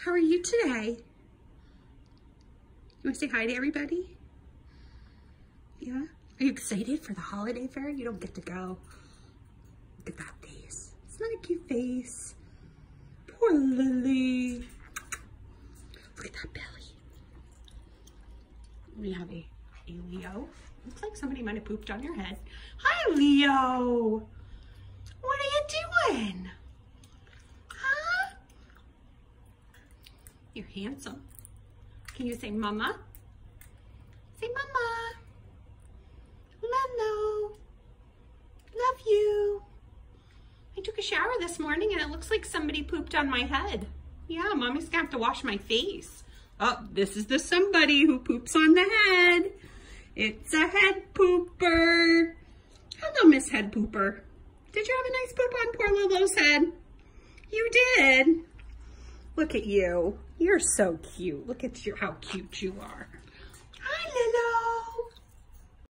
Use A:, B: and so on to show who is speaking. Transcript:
A: How are you today? You want to say hi to everybody? Yeah? Are you excited for the holiday fair? You don't get to go. Look at that face. Isn't that a cute face? Poor Lily. Look at that belly. We have a Leo. Looks like somebody might have pooped on your head. Hi, Leo. What are you doing? Huh? You're handsome. Can you say mama? Say mama. Lolo. Love you. I took a shower this morning and it looks like somebody pooped on my head. Yeah, mommy's gonna have to wash my face. Oh, this is the somebody who poops on the head. It's a head pooper. Hello, Miss Head Pooper. Did you have a nice poop on poor Lolo's head? You did. Look at you. You're so cute. Look at you, how cute you are.